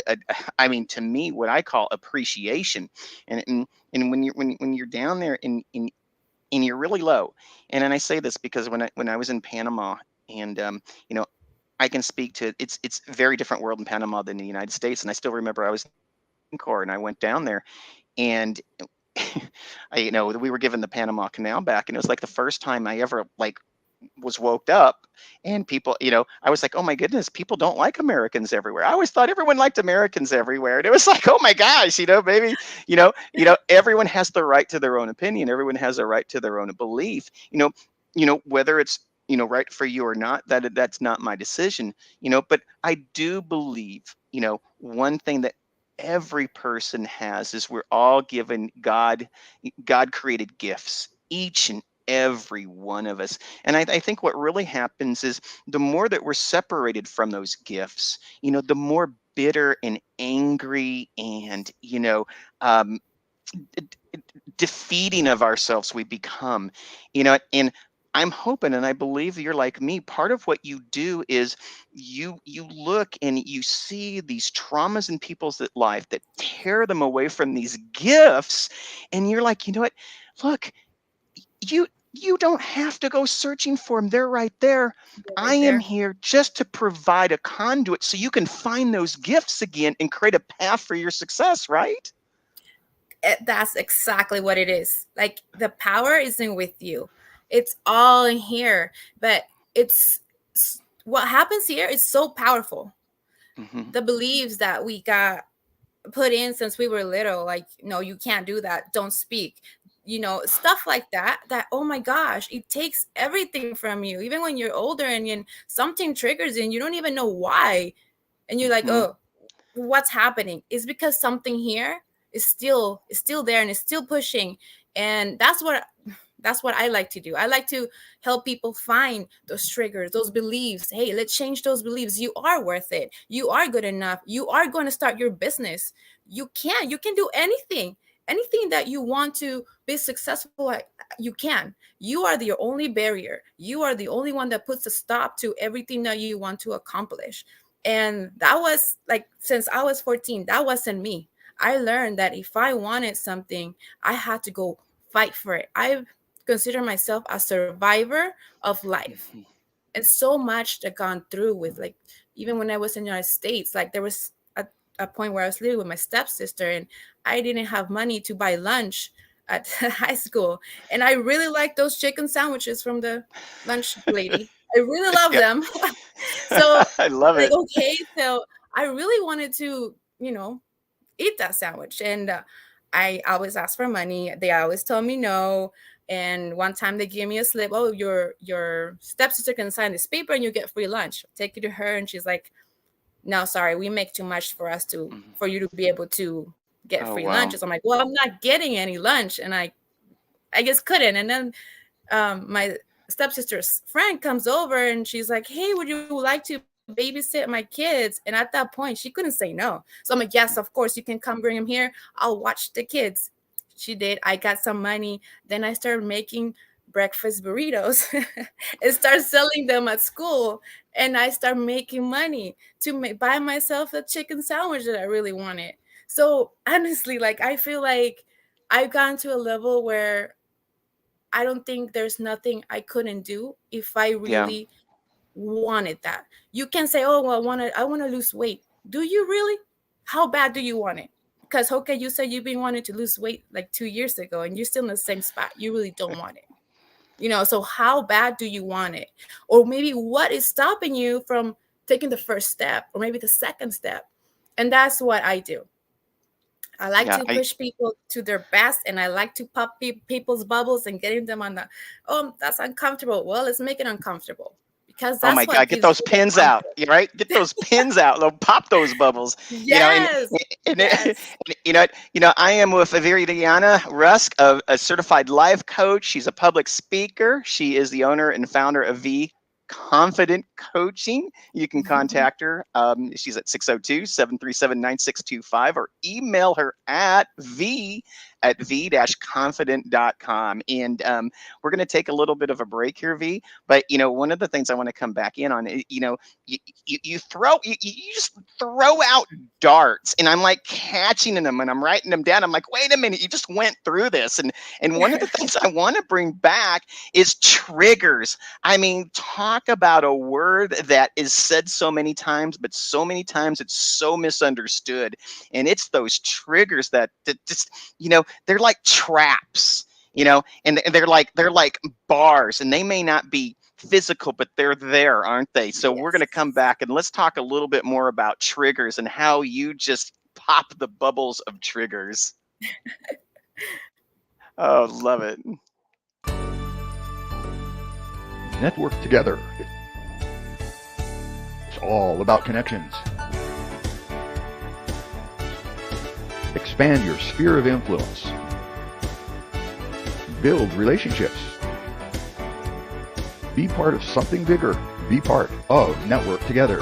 I mean, to me, what I call appreciation. And when you're down there and you're really low. And I say this because when I was in Panama, and I can speak to it's a very different world in Panama than the United States. And I still remember I was in Corps and I went down there, and we were given the Panama Canal back, and it was like the first time I ever like was woke up, and people, I was like, oh my goodness, people don't like Americans everywhere. I always thought everyone liked Americans everywhere, and it was like, oh my gosh, maybe, everyone has the right to their own opinion. Everyone has a right to their own belief. Whether it's right for you or not, that's not my decision. But I do believe, one thing that every person has is we're all given God created gifts, each and every one of us. And I think what really happens is the more that we're separated from those gifts, the more bitter and angry and, um, defeating of ourselves we become, and I'm hoping and I believe you're like me. Part of what you do is you look and you see these traumas in people's life that tear them away from these gifts, and you're like, what? Look, you don't have to go searching for them. They're right there. They're I right am there. here just to provide a conduit so you can find those gifts again and create a path for your success, right? That's exactly what it is. Like the power isn't with you. It's all in here. But it's what happens here is so powerful. Mm-hmm. The beliefs that we got put in since we were little, like, no, you can't do that. Don't speak. Stuff like that, oh my gosh, it takes everything from you. Even when you're older and something triggers you and you don't even know why. And you're like, Mm-hmm. oh, what's happening? Is because something here is still there and is still pushing. And that's what I like to do. I like to help people find those triggers, those beliefs. Hey, let's change those beliefs. You are worth it. You are good enough. You are going to start your business. You can do anything that you want to be successful at. You can. You are the only barrier. You are the only one that puts a stop to everything that you want to accomplish. And that was like, since I was 14, that wasn't me. I learned that if I wanted something, I had to go fight for it. I consider myself a survivor of life. Mm-hmm. And so much that gone through with, like, even when I was in the United States, like there was a point where I was living with my stepsister and I didn't have money to buy lunch at high school. And I really like those chicken sandwiches from the lunch lady. I really love Yeah. them. So I love like, it. okay, so I really wanted to, eat that sandwich. And I always ask for money. They always tell me no. And one time they gave me a slip. Oh, your stepsister can sign this paper and you get free lunch. Take it to her, and she's like, "No, sorry, we make too much Mhm. for you to be able to get Oh free wow. lunches." I'm like, "Well, I'm not getting any lunch," and I just couldn't. And then my stepsister's friend comes over and she's like, "Hey, would you like to babysit my kids?" And at that point, she couldn't say no. So I'm like, "Yes, of course, you can come bring them here. I'll watch the kids." She did. I got some money. Then I started making breakfast burritos and start selling them at school. And I start making money to buy myself a chicken sandwich that I really wanted. So honestly, like, I feel like I've gotten to a level where I don't think there's nothing I couldn't do if I Yeah. really wanted that. You can say, "Oh, well, I want to lose weight." Do you really? How bad do you want it? Because, okay, you said you've been wanting to lose weight like 2 years ago and you're still in the same spot. You really don't want it. So how bad do you want it? Or maybe what is stopping you from taking the first step or maybe the second step? And that's what I do. I like Yeah. to push people to their best, and I like to pop people's bubbles and getting them on the, "Oh, that's uncomfortable." Well, let's make it uncomfortable, because Oh my that's what God, get gives those you the pins out, confidence. right? Get those pins out. Pop those bubbles. And Yes, and, yes. I am with Viridiana Rusk, a certified life coach. She's a public speaker. She is the owner and founder of V Confident Coaching. You can contact her. She's at 602-737-9625 or email her at v@v-confident.com. And we're going to take a little bit of a break here, V. But, one of the things I want to come back in on, you just throw out darts, and I'm like catching them and I'm writing them down. I'm like, wait a minute, you just went through this. And one of the things I want to bring back is triggers. I mean, talk about a word that is said so many times, but so many times it's so misunderstood. And it's those triggers that just, they're like traps, and they're like bars, and they may not be physical, but they're there, aren't they? So we're going to come back and let's talk a little bit more about triggers and how you just pop the bubbles of triggers. Oh, love it. Network together. It's all about connections. Expand your sphere of influence. Build relationships. Be part of something bigger. Be part of Network Together.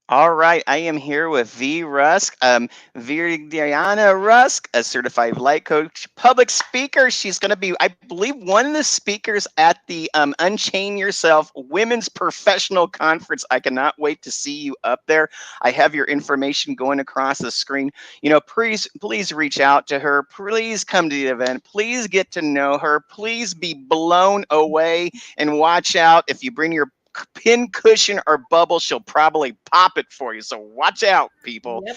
All right, I am here with Rusk, Viridiana Rusk, a certified life coach, public speaker. She's going to be, I believe, one of the speakers at the Unchain Yourself Women's Professional Conference. I cannot wait to see you up there. I have your information going across the screen. Please reach out to her. Please come to the event. Please get to know her. Please be blown away, and watch out. If you bring your pin cushion or bubble, she'll probably pop it for you. So watch out, people. Yep.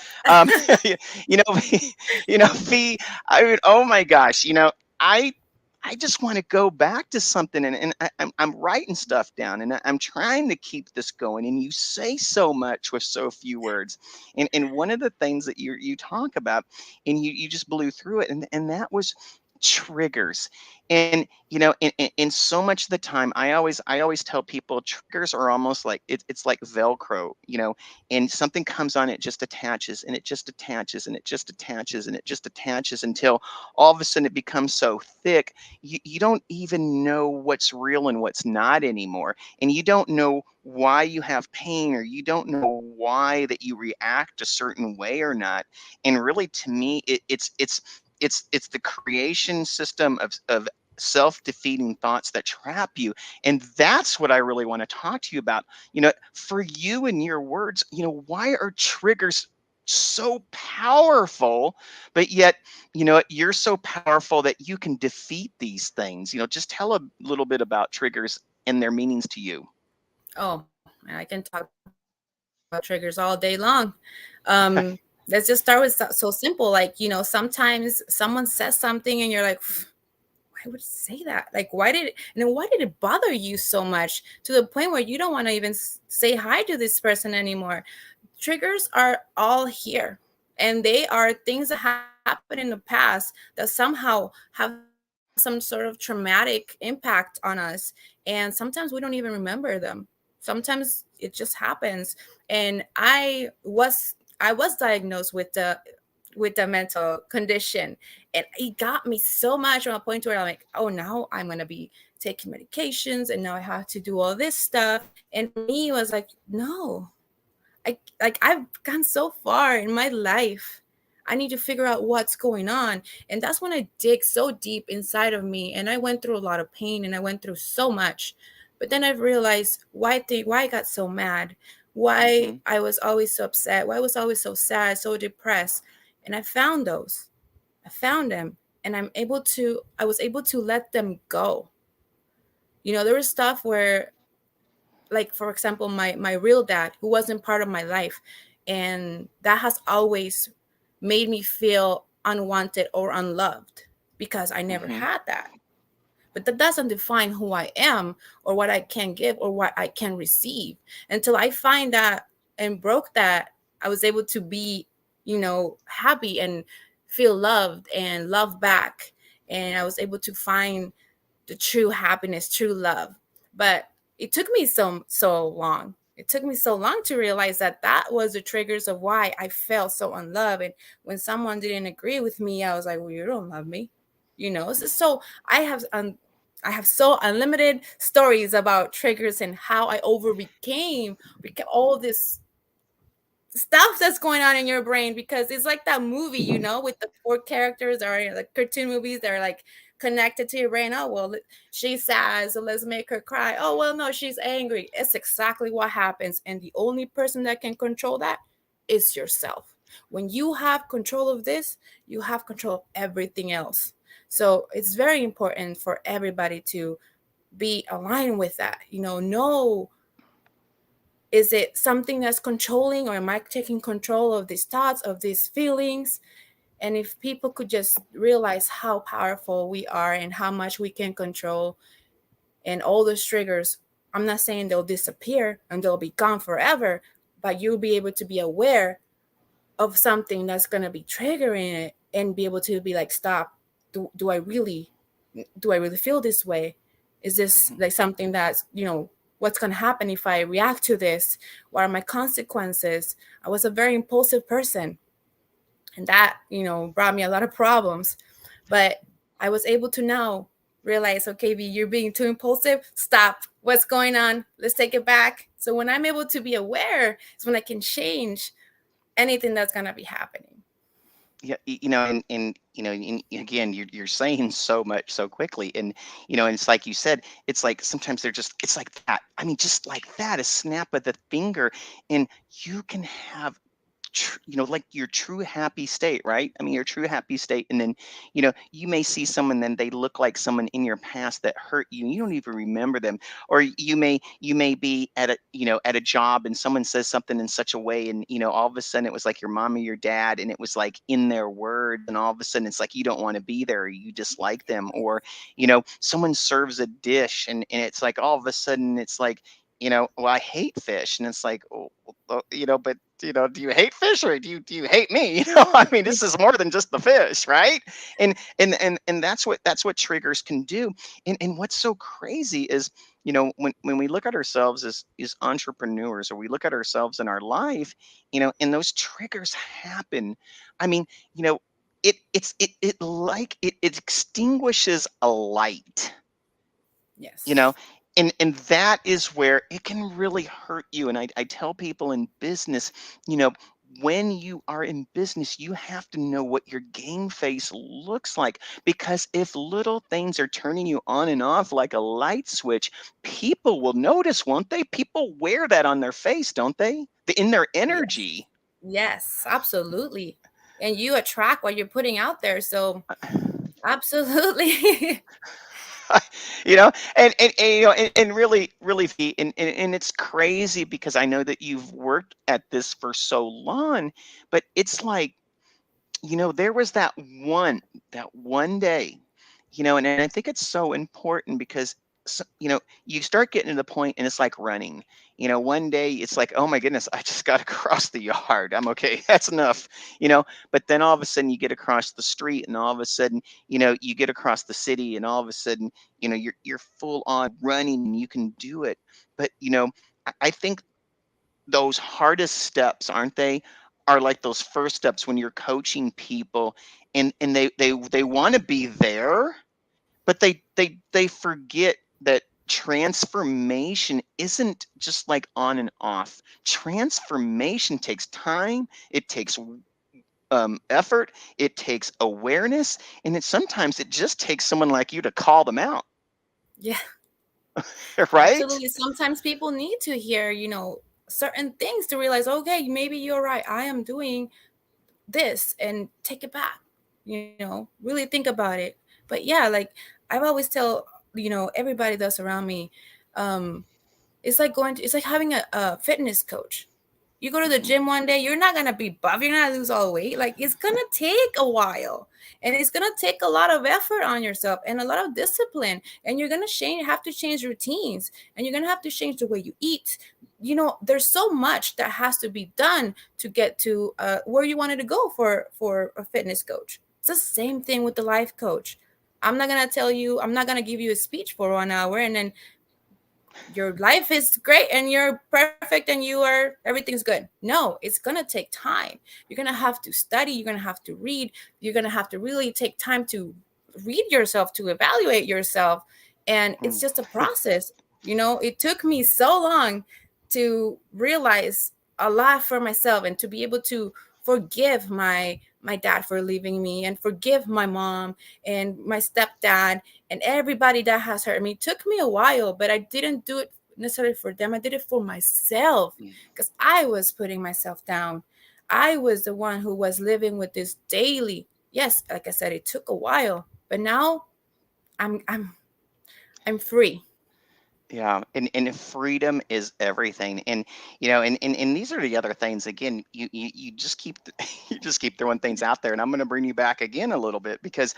V, I mean, oh my gosh, I just want to go back to something, and I'm writing stuff down, and I'm trying to keep this going. And you say so much with so few words. And one of the things that you talk about, and you just blew through it, and that was triggers. And in so much of the time, I always tell people triggers are almost like it's like Velcro, and something comes on, it just attaches, and it just attaches, and it just attaches, and it just attaches until all of a sudden it becomes so thick you don't even know what's real and what's not anymore. And you don't know why you have pain, or you don't know why that you react a certain way or not. And really, to me, it's the creation system of self-defeating thoughts that trap you. And that's what I really want to talk to you about. For you, in your words, why are triggers so powerful, but yet, you're so powerful that you can defeat these things? Just tell a little bit about triggers and their meanings to you. Oh, I can talk about triggers all day long. Let's just start with so simple. Like, sometimes someone says something and you're like, why would it say that? Like, why did it bother you so much to the point where you don't want to even say hi to this person anymore? Triggers are all here, and they are things that happened in the past that somehow have some sort of traumatic impact on us. And sometimes we don't even remember them. Sometimes it just happens. And I was diagnosed with the mental condition, and it got me so much on a point where I'm like, oh, now I'm going to be taking medications, and now I have to do all this stuff. And me was like, no, I've gone so far in my life. I need to figure out what's going on. And that's when I dig so deep inside of me. And I went through a lot of pain, and I went through so much. But then I realized why I got so mad, why I was always so upset, why I was always so sad, so depressed. And I found them. and I was able to let them go. There was stuff where, like, for example, my real dad, who wasn't part of my life, and that has always made me feel unwanted or unloved because I never Mm-hmm. had that. But that doesn't define who I am or what I can give or what I can receive. Until I find that and broke that, I was able to be, happy and feel loved and love back. And I was able to find the true happiness, true love. But it took me so long. It took me so long to realize that that was the triggers of why I felt so unloved. And when someone didn't agree with me, I was like, "Well, you don't love me," So I have so unlimited stories about triggers and how I overcame all this stuff that's going on in your brain, because it's like that movie, with the four characters or like cartoon movies that are like connected to your brain. Oh, well, she's sad, so let's make her cry. Oh, well, no, she's angry. It's exactly what happens. And the only person that can control that is yourself. When you have control of this, you have control of everything else. So it's very important for everybody to be aligned with that. Know, is it something that's controlling, or am I taking control of these thoughts, of these feelings? And if people could just realize how powerful we are and how much we can control, and all those triggers, I'm not saying they'll disappear and they'll be gone forever, but you'll be able to be aware of something that's going to be triggering it and be able to be like, stop. Do I really feel this way? Is this Mm-hmm. like something that's, what's going to happen if I react to this? What are my consequences? I was a very impulsive person, and that, brought me a lot of problems. But I was able to now realize, okay, V, you're being too impulsive. Stop. What's going on? Let's take it back. So when I'm able to be aware, it's when I can change anything that's going to be happening. Yeah, and again, you're saying so much so quickly, and and it's like you said, it's like sometimes it's like that. I mean, just like that, a snap of the finger, and you can have like your true happy state, right? I mean, your true happy state. And then, you may see someone, then they look like someone in your past that hurt you, and you don't even remember them. Or you may be at a job, and someone says something in such a way, and all of a sudden it was like your mom or your dad, and it was like in their words, and all of a sudden it's like you don't want to be there, or you dislike them. Or someone serves a dish, and it's like all of a sudden it's like, well, I hate fish. And it's like, oh, well, but do you hate fish, or do you hate me? I mean, this is more than just the fish, right? And that's what triggers can do. And what's so crazy is, when we look at ourselves as entrepreneurs, or we look at ourselves in our life, and those triggers happen. I mean, it extinguishes a light, you know Yes. and that is where it can really hurt you. And I tell people in business, you know when you are in business, you have to know what your game face looks like, because if little things are turning you on and off like a light switch, people will notice, won't they? People wear that on their face, don't they? In their Yes. energy. Yes, absolutely. And you attract what you're putting out there. So absolutely. And really, and it's crazy, because I know that you've worked at this for so long, but it's like, there was that one day, and I think it's so important, because you start getting to the point, and it's like running. One day it's like, oh my goodness, I just got to cross the yard. I'm okay. That's enough. But then all of a sudden you get across the street, and all of a sudden, you get across the city, and all of a sudden, you're full on running, and you can do it. But I think those hardest steps, aren't they, are like those first steps when you're coaching people, and they want to be there, but they forget that transformation isn't just like on and off. Transformation takes time, it takes effort, it takes awareness, and sometimes it just takes someone like you to call them out. Yeah, Right? absolutely. Sometimes people need to hear, certain things to realize, okay, maybe you're right. I am doing this, and take it back. really think about it. But yeah, like I've always tell, everybody that's around me, um, it's like having a fitness coach. You go to the Mhm. gym one day, you're not gonna be buff, you're not gonna lose all the weight. Like it's gonna take a while, and it's gonna take a lot of effort on yourself and a lot of discipline. And you're gonna have to change routines, and you're gonna have to change the way you eat. There's so much that has to be done to get to where you wanted to go for a fitness coach. It's the same thing with the life coach. I'm not gonna give you a speech for 1 hour and then your life is great and you're perfect and everything's good. No, it's gonna take time. You're gonna have to study, you're gonna have to read, you're gonna have to really take time to read yourself, to evaluate yourself. And it's Mm. just a process. It took me so long to realize a lot for myself and to be able to forgive my dad for leaving me, and forgive my mom and my stepdad and everybody that has hurt me. It took me a while, but I didn't do it necessarily for them. I did it for myself, Yeah. because I was putting myself down. I was the one who was living with this daily. Yes, like I said, it took a while, but now I'm free. Yeah, and freedom is everything, and these are the other things. Again, you just keep you just keep throwing things out there, and I'm going to bring you back again a little bit because,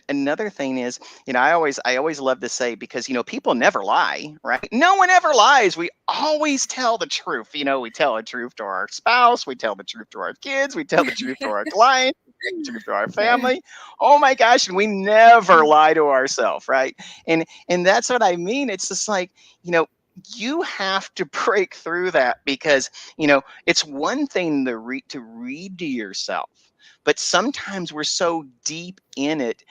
another thing is, I always love to say, because people never lie, right? No one ever lies. We always tell the truth. We tell the truth to our spouse, we tell the truth to our kids, we tell the truth to our clients, the truth to our family. Oh my gosh, and we never lie to ourselves, right? And that's what I mean. It's just like, you have to break through that, because it's one thing to read to yourself, but sometimes we're so deep in it.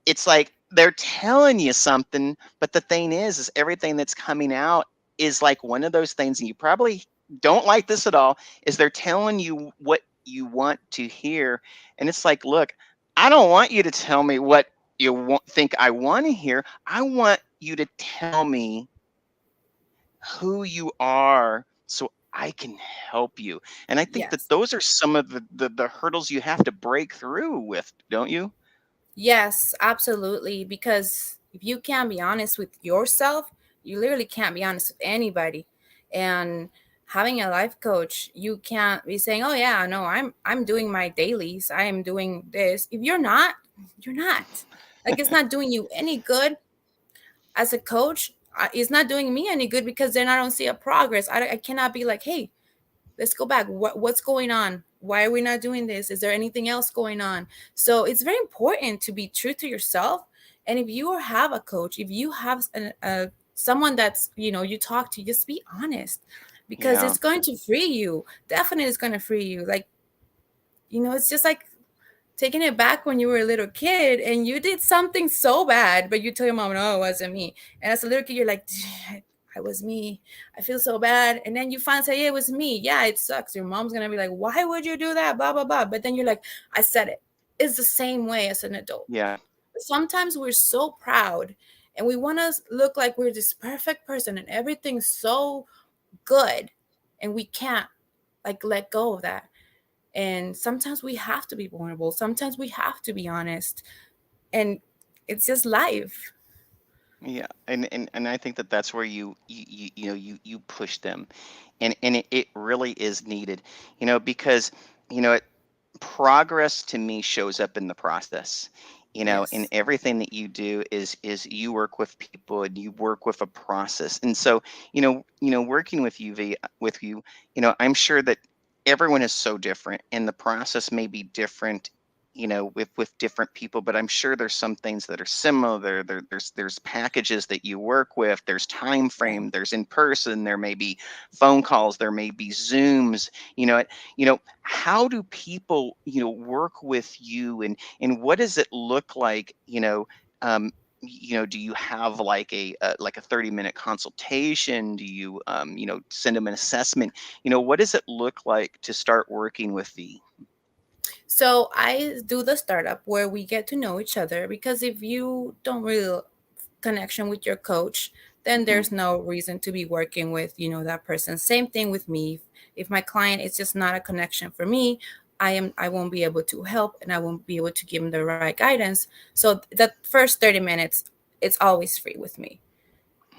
It's like they're telling you something, but the thing is everything that's coming out is like one of those things, and you probably don't like this at all, is they're telling you what you want to hear. And it's like, look, I don't want you to tell me what think I want to hear. I want you to tell me who you are, so I can help you. And I think that Yes. those are some of the hurdles you have to break through with, don't you? Yes, absolutely. Because if you can't be honest with yourself, you literally can't be honest with anybody. And having a life coach, you can't be saying, "Oh yeah, no, I'm doing my dailies. I am doing this." If you're not, you're not. Like it's not doing you any good as a coach. It's not doing me any good, because then I don't see a progress. I cannot be like, "Hey, let's go back. What's going on? Why are we not doing this? Is there anything else going on?" So it's very important to be true to yourself. And if you have a coach, if you have someone that's you talk to, just be honest, because Yeah. it's going to free you. Definitely, it's going to free you. Like, it's just like taking it back when you were a little kid and you did something so bad, but you tell your mom, "No, it wasn't me." And as a little kid, you're like, "I was me. I feel so bad." And then you finally say, "Yeah, it was me." Yeah, it sucks. Your mom's gonna be like, "Why would you do that?" Blah blah blah. But then you're like, "I said it." It's the same way as an adult. Yeah. Sometimes we're so proud and we want to look like we're this perfect person and everything's so good, and we can't like let go of that. And sometimes we have to be vulnerable. Sometimes we have to be honest. And it's just life. Yeah, and I think that that's where you push them, and it really is needed, because progress to me shows up in the process. And Yes. everything that you do is you work with people and you work with a process. And so working with you, I'm sure that everyone is so different, and the process may be different, with different people, but I'm sure there's some things that are similar. There's packages that you work with, there's time Yeah. frame, there's in person, there may be phone calls, there may be Zooms. How do people work with you, and what does it look like? Do you have like a 30-minute consultation? Do you send them an assessment? What does it look like to start working with the So I do the startup where we get to know each other, because if you don't really connection with your coach, then Mhm. there's no reason to be working with, that person. Same thing with me. If my client is just not a connection for me, I won't be able to help, and I won't be able to give them the right guidance. So the first 30 minutes, it's always free with me,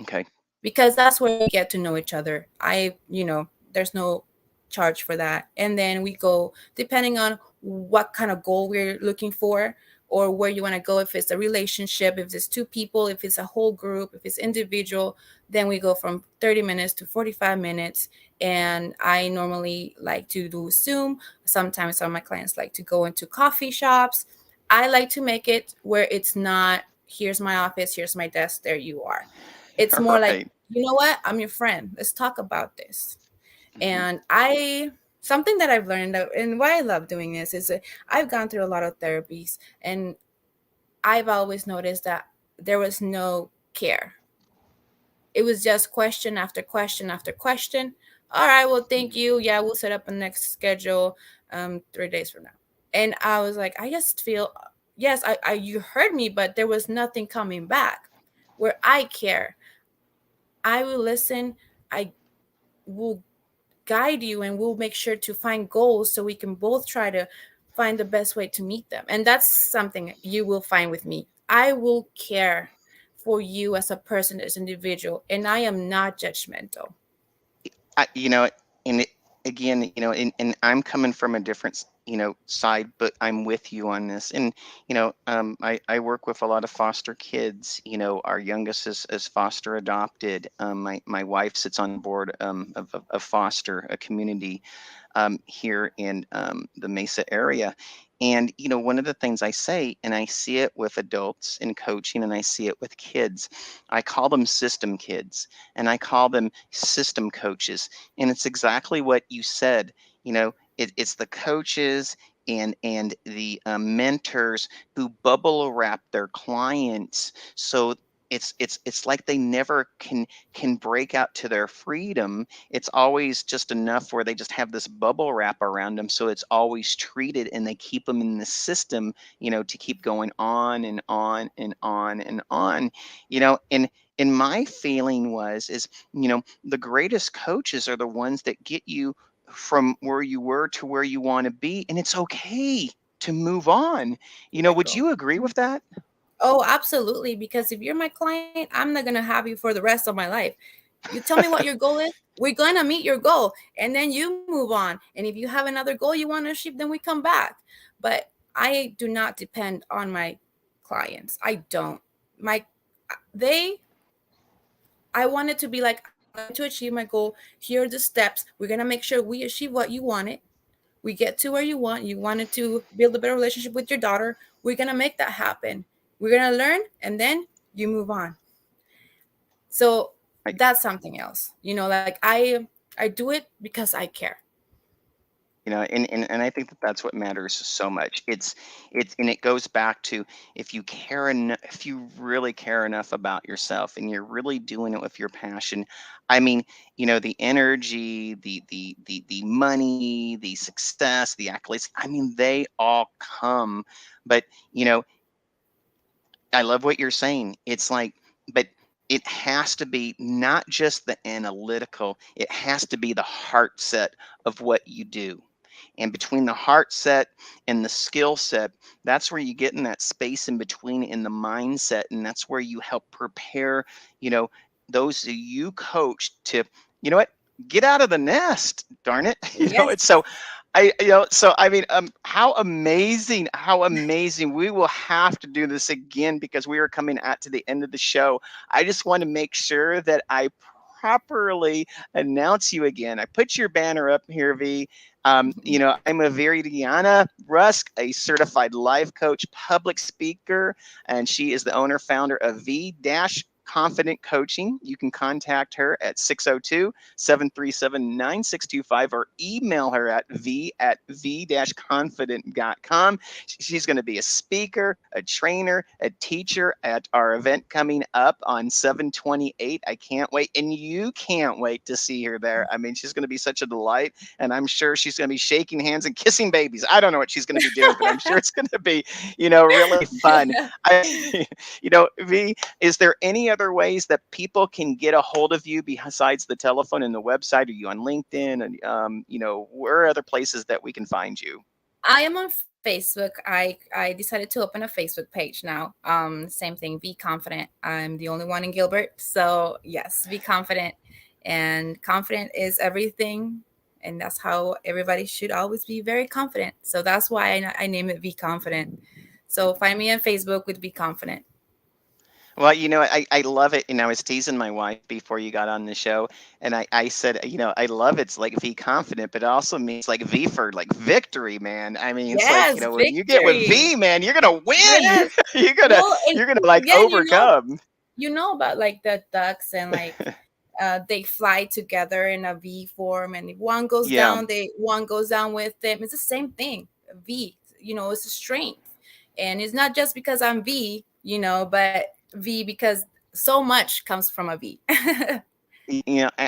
Okay. because that's where we get to know each other. There's no charge for that. And then we go, depending on what kind of goal we're looking for, or where you want to go, if it's a relationship, if it's two people, if it's a whole group, if it's individual, then we go from 30 minutes to 45 minutes. And I normally like to do Zoom. Sometimes some of my clients like to go into coffee shops. I like to make it where it's not, here's my office, here's my desk, there you are. It's more like, Right. you know what, I'm your friend, let's talk about this. Mhm. And something that I've learned, and why I love doing this, is that I've gone through a lot of therapies, and I've always noticed that there was no care. It was just question after question after question. All right, well, thank you. Yeah, we'll set up a next schedule 3 days from now. And I was like, I just feel, yes, you heard me, but there was nothing coming back. Where I care, I will listen. I will guide you, and we'll make sure to find goals so we can both try to find the best way to meet them. And that's something you will find with me. I will care for you as a person, as an individual, and I am not judgmental. You know, and again, and I'm coming from a different, side, but I'm with you on this. And, I work with a lot of foster kids. Our youngest is foster adopted. My wife sits on the board of foster, a community here in the Mesa area. And, one of the things I say, and I see it with adults in coaching, and I see it with kids, I call them system kids, and I call them system coaches. And it's exactly what you said. It's the coaches and the mentors who bubble wrap their clients, so it's like they never can break out to their freedom. It's always just enough where they just have this bubble wrap around them, so it's always treated, and they keep them in the system, to keep going on and on and on and on. And my feeling is, the greatest coaches are the ones that get you from where you were to where you want to be, and it's okay to move on. Let Would go. you agree with that? Oh, absolutely. Because if you're my client, I'm not going to have you for the rest of my life. You tell me what your goal is, we're going to meet your goal, and then you move on. And if you have another goal you want to achieve, then we come back. But I do not depend on my clients. I don't. My they I want it to be like, I'm going to achieve my goal. Here are the steps. We're going to make sure we achieve what you wanted. We get to where you want. You wanted to build a better relationship with your daughter. We're going to make that happen. We're going to learn, and then you move on. So Like, that's something else. Like I do it because I care. and I think that that's what matters so much. And it goes back to, if you care enough, if you really care enough about yourself, and you're really doing it with your passion. I mean, the energy, the money, the success, the accolades, I mean, they all come. But I love what you're saying. It's like, but it has to be not just the analytical, it has to be the heart set of what you do. And between the heart set and the skill set, that's where you get in that space in between, in the mindset. And that's where you help prepare, you know, those that you coach to, what, get out of the nest, darn it. Yes. It's so I mean, how amazing. We will have to do this again, because we are coming at to the end of the show. I just want to make sure that I properly announce you again. I put your banner up here, V. I'm a Viridiana Rusk, a certified life coach, public speaker, and she is the owner, founder of V-Confident Coaching. You can contact her at 602-737-9625, or email her at v@v-confident.com. She's going to be a speaker, a trainer, a teacher at our event coming up on 7/28. I can't wait, and you can't wait to see her there. I mean, she's going to be such a delight, and I'm sure she's going to be shaking hands and kissing babies. I don't know what she's going to be doing, but I'm sure it's going to be, really fun. V, is there any other ways that people can get a hold of you besides the telephone and the website? Are you on LinkedIn? And, where are other places that we can find you? I am on Facebook. I decided to open a Facebook page now. Same thing, Be Confident. I'm the only one in Gilbert. So yes, be confident. And confident is everything. And that's how everybody should always be, very confident. So that's why I name it Be Confident. So find me on Facebook with Be Confident. Well, I love it. And I was teasing my wife before you got on the show. And I said, I love it's like V confident, but it also means like V for like victory, man. I mean, it's like, Yes, when you get with victory. V, man, you're going to win. Yes. You're going to, Well, and you're going to like again, overcome. you know about like the ducks and like they fly together in a V form, and if one goes Yeah. down, one goes down with them. It's the same thing. V, it's a strength, and it's not just because I'm V, but V because so much comes from a V.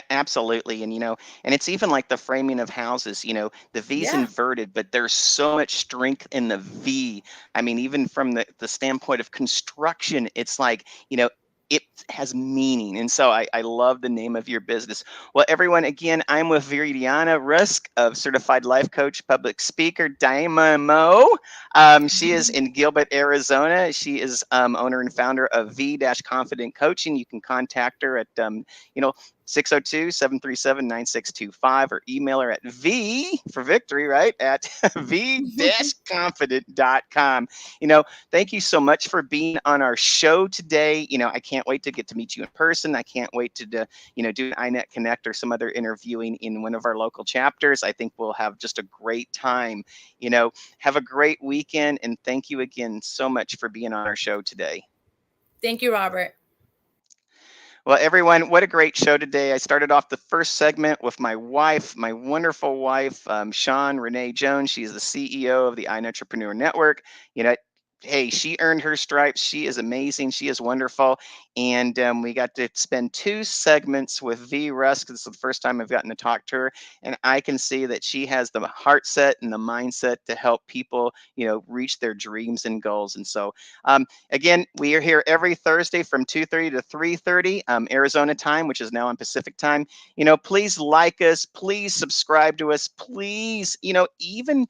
Absolutely. And it's even like the framing of houses, the V's Yeah. inverted, but there's so much strength in the V. I mean, even from the standpoint of construction, it's like, it has meaning. And so I love the name of your business. Well, everyone, again, I'm with Viridiana Rusk, of certified life coach, public speaker, Dynamo. She is in Gilbert, Arizona. She is owner and founder of V-Confident Coaching. You can contact her at, 602-737-9625, or email her at V for victory, right? At v-confident.com. Thank you so much for being on our show today. I can't wait to get to meet you in person. I can't wait to, do an iNET Connect or some other interviewing in one of our local chapters. I think we'll have just a great time. Have a great weekend. And thank you again so much for being on our show today. Thank you, Robert. Well, everyone, what a great show today. I started off the first segment with my wife, my wonderful wife, Shawn Renee Jones. She's the CEO of the iNETrepreneur Network. Hey, she earned her stripes. She is amazing. She is wonderful. And we got to spend 2 segments with V Rusk. This is the first time I've gotten to talk to her. And I can see that she has the heart set and the mindset to help people, reach their dreams and goals. And so, again, we are here every Thursday from 2:30 to 3:30 Arizona time, which is now on Pacific time. Please like us. Please subscribe to us. Please, even,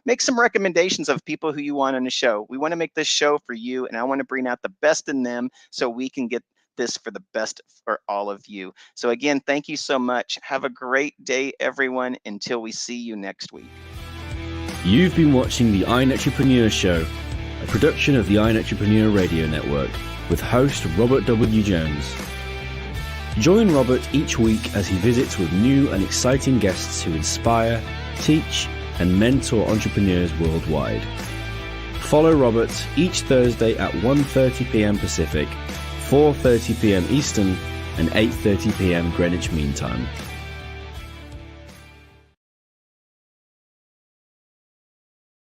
make some recommendations of people who you want on the show. We want to make this show for you, and I want to bring out the best in them so we can get this for the best for all of you. So again, thank you so much. Have a great day, everyone, until we see you next week. You've been watching the iNETrepreneur Show, a production of the iNETrepreneur Radio Network, with host Robert W. Jones. Join Robert each week as he visits with new and exciting guests who inspire, teach, and mentor entrepreneurs worldwide. Follow Robert each Thursday at 1:30 p.m. Pacific, 4:30 p.m. Eastern, and 8:30 p.m. Greenwich Mean Time.